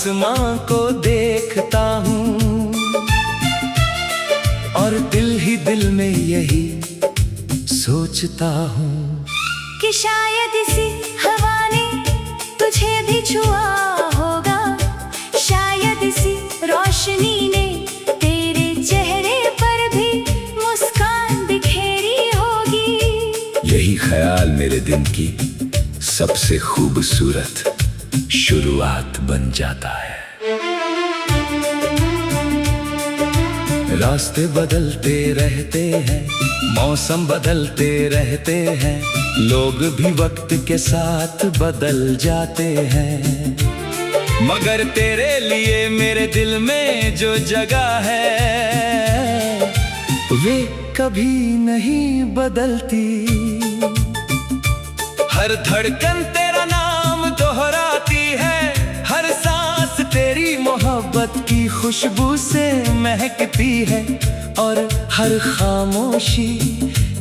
आसमां को देखता हूँ और दिल ही दिल में यही सोचता हूँ कि शायद इसी हवा ने तुझे भी छुआ होगा, शायद इसी रोशनी ने तेरे चेहरे पर भी मुस्कान बिखेरी होगी। यही ख्याल मेरे दिन की सबसे खूबसूरत शुरुआत बन जाता है। रास्ते बदलते रहते हैं, मौसम बदलते रहते हैं, लोग भी वक्त के साथ बदल जाते हैं, मगर तेरे लिए मेरे दिल में जो जगह है वे कभी नहीं बदलती। हर धड़कन तेरा नाम दोहराती है, हर सांस तेरी मोहब्बत की खुशबू से महकती है, और हर खामोशी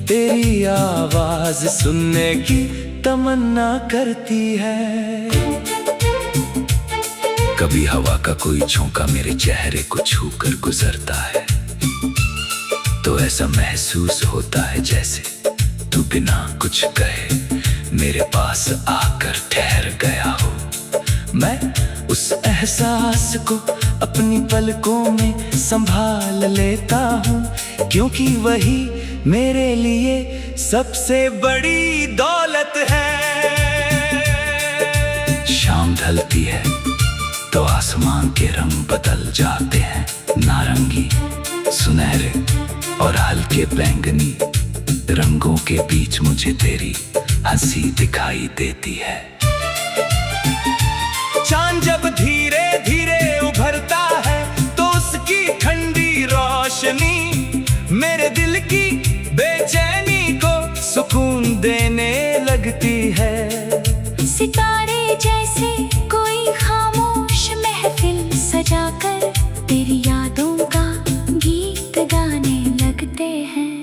तेरी आवाज सुनने की तमन्ना करती है। कभी हवा का कोई झोंका मेरे चेहरे को छूकर गुजरता है तो ऐसा महसूस होता है जैसे तू बिना कुछ कहे मेरे पास आकर ठहर गया हो। मैं उस एहसास को अपनी पलकों में संभाल लेता हूँ, क्योंकि वही मेरे लिए सबसे बड़ी दौलत है। शाम ढलती है तो आसमान के रंग बदल जाते हैं, नारंगी, सुनहरे और हल्के बैंगनी रंगों के बीच मुझे तेरी हंसी दिखाई देती है। चांद जब धीरे धीरे उभरता है तो उसकी ठंडी रोशनी मेरे दिल की बेचैनी को सुकून देने लगती है। सितारे जैसे कोई खामोश महफिल सजाकर तेरी यादों का गीत गाने लगते हैं।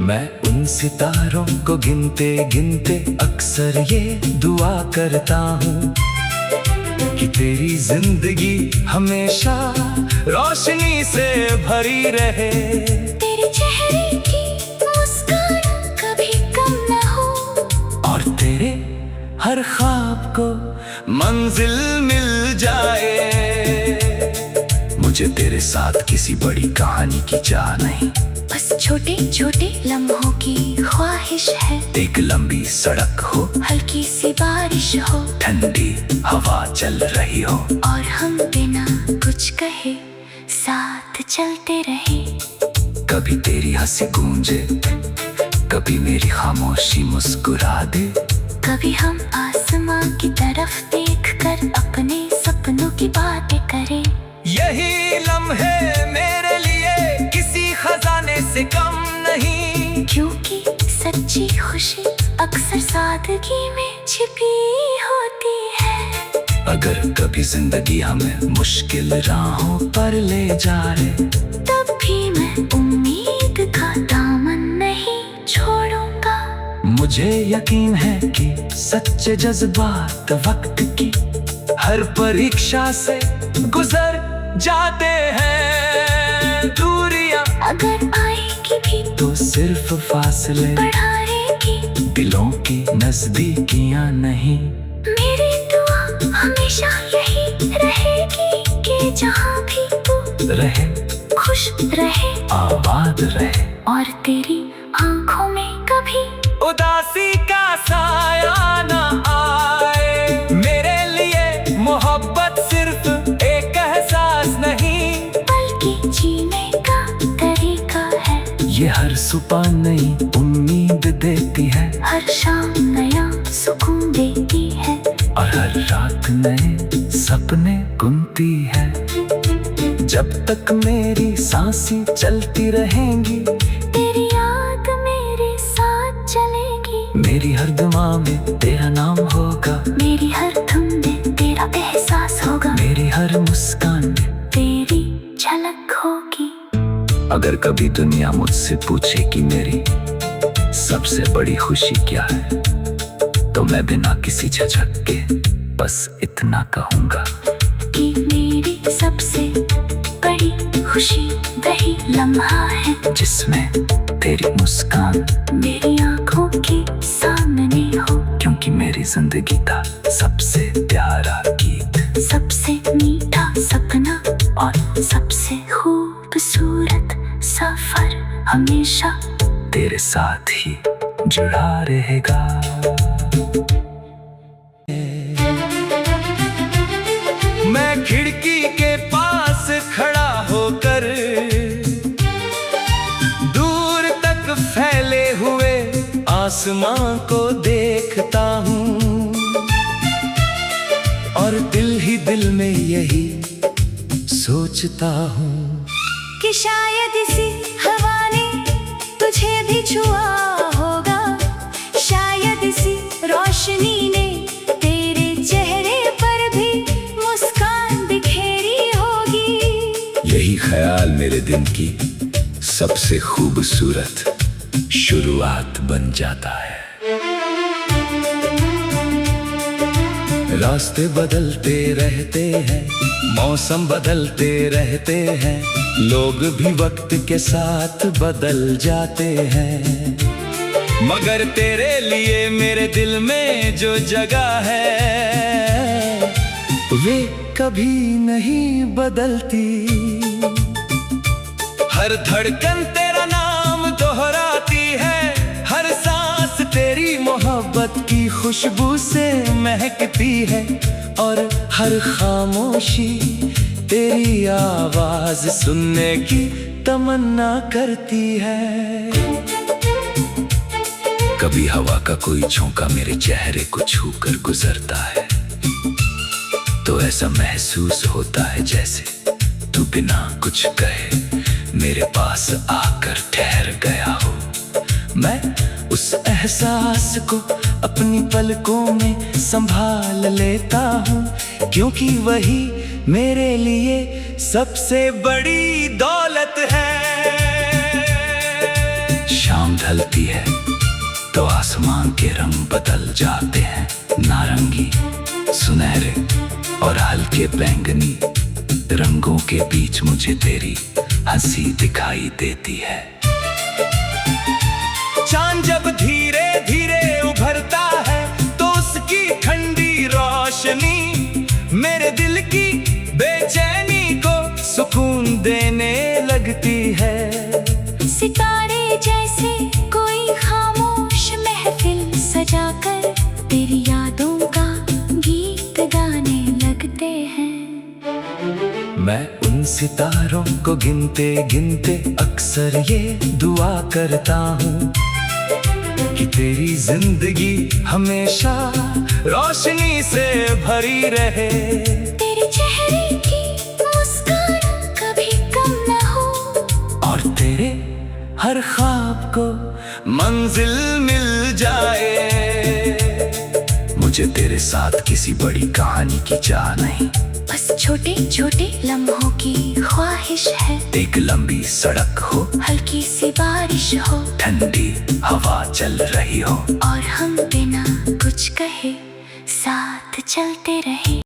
मैं उन सितारों को गिनते गिनते अक्सर ये दुआ करता हूँ कि तेरी जिंदगी हमेशा रोशनी से भरी रहे, तेरे चेहरे की मुस्कान कभी कम न हो, और तेरे हर ख्वाब को मंजिल मिल जाए। मुझे तेरे साथ किसी बड़ी कहानी की चाह नहीं, बस छोटे छोटे लम्हों की ख्वाहिश है। एक लंबी सड़क हो, हल्की सी बारिश हो, ठंडी हवा चल रही हो, और हम बिना कुछ कहे साथ चलते रहे। कभी तेरी हंसी गूंजे, कभी मेरी खामोशी मुस्कुरा दे, कभी हम आसमां की तरफ देखकर अपने सपनों की बातें करें। यही लम्हे मेरे लिए किसी खजाने से कम नहीं, क्योंकि सच्ची खुशी अक्सर सादगी में छिपी होती है। अगर कभी जिंदगी हमें मुश्किल राहों पर ले जाए, तब भी मैं उम्मीद का दामन नहीं छोड़ूंगा। मुझे यकीन है कि सच्चे जज्बात वक्त की हर परीक्षा से गुजर जाते हैं। दूरियां अगर आएगी भी तो सिर्फ फासले बढ़ाएगी, दिलों की नजदीकियां नहीं। मेरी दुआ हमेशा यही रहेगी कि जहाँ भी तू रहे, खुश रहे, आबाद रहे, और तेरी आंखों में कभी उदासी का साया ना आए। मेरे लिए मोहब्बत सिर्फ एक एहसास नहीं, बल्कि जीने का तरीका है। ये हर सुबह नई उम्मीद देती है, हर शाम नया सुकून देती है, और हर रात नए सपने बुनती है। जब तक मेरी सांसें चलती रहेंगी, तेरी याद मेरे साथ चलेगी। मेरी हर दुआ में तेरा नाम होगा, मेरी हर धुन में तेरा एहसास होगा, मेरी हर मुस्कान में तेरी झलक होगी। अगर कभी दुनिया मुझसे पूछे कि मेरी सबसे बड़ी खुशी क्या है, तो मैं बिना किसी झिझक के बस इतना कहूँगा, सबसे बड़ी खुशी वही लम्हा है जिसमें तेरी मुस्कान मेरी आंखों के सामने हो। क्योंकि मेरी जिंदगी का सबसे प्यारा गीत, सबसे मीठा सपना और सबसे खूबसूरत सफर हमेशा तेरे साथ ही जुड़ा रहेगा। मैं खिड़की के पास खड़ा होकर दूर तक फैले हुए आसमां को देखता हूँ, और दिल ही दिल में यही सोचता हूँ कि शायद इसी हवा ने तुझे भी छुआ होगा, शायद इसी रोशनी ने तेरे चेहरे पर भी मुस्कान बिखेरी होगी। यही ख्याल मेरे दिन की सबसे खूबसूरत शुरुआत बन जाता है। रास्ते बदलते रहते हैं, मौसम बदलते रहते हैं, लोग भी वक्त के साथ बदल जाते हैं, मगर तेरे लिए मेरे दिल में जो जगह है वे कभी नहीं बदलती। हर धड़कन तेरा नाम दोहराती है, हर सांस तेरी मोहब्बत की खुशबू से महकती है, और हर खामोशी तेरी आवाज सुनने की तमन्ना करती है। कभी हवा का कोई झोंका मेरे चेहरे को छूकर गुजरता है, तो ऐसा महसूस होता है जैसे तू बिना कुछ कहे मेरे पास आकर ठहर गया हो। मैं उस एहसास को अपनी पलकों में संभाल लेता हूँ, क्योंकि वही मेरे लिए सबसे बड़ी दौलत है। शाम ढलती है तो आसमान के रंग बदल जाते हैं, नारंगी, सुनहरे और हल्के बैंगनी रंगों के बीच मुझे तेरी हंसी दिखाई देती है। चांद जब धीरे धीरे उभरता है तो उसकी ठंडी रोशनी मेरे दिल की बेचैनी को सुकून देने लगती है। सितारे जैसे कोई खामोश महफिल सजाकर तेरी यादों का गीत गाने लगते हैं। मैं उन सितारों को गिनते गिनते अक्सर ये दुआ करता हूँ कि तेरी जिंदगी हमेशा रोशनी से भरी रहे, तेरे चेहरे की मुस्कान कभी कम न हो, और तेरे हर ख्वाब को मंजिल मिल जाए। मुझे तेरे साथ किसी बड़ी कहानी की चाह नहीं, बस छोटे छोटे लम्हों की ख्वाहिश है। एक लंबी सड़क हो, हल्की सी बारिश हो, ठंडी हवा चल रही हो, और हम बिना कुछ कहे साथ चलते रहे।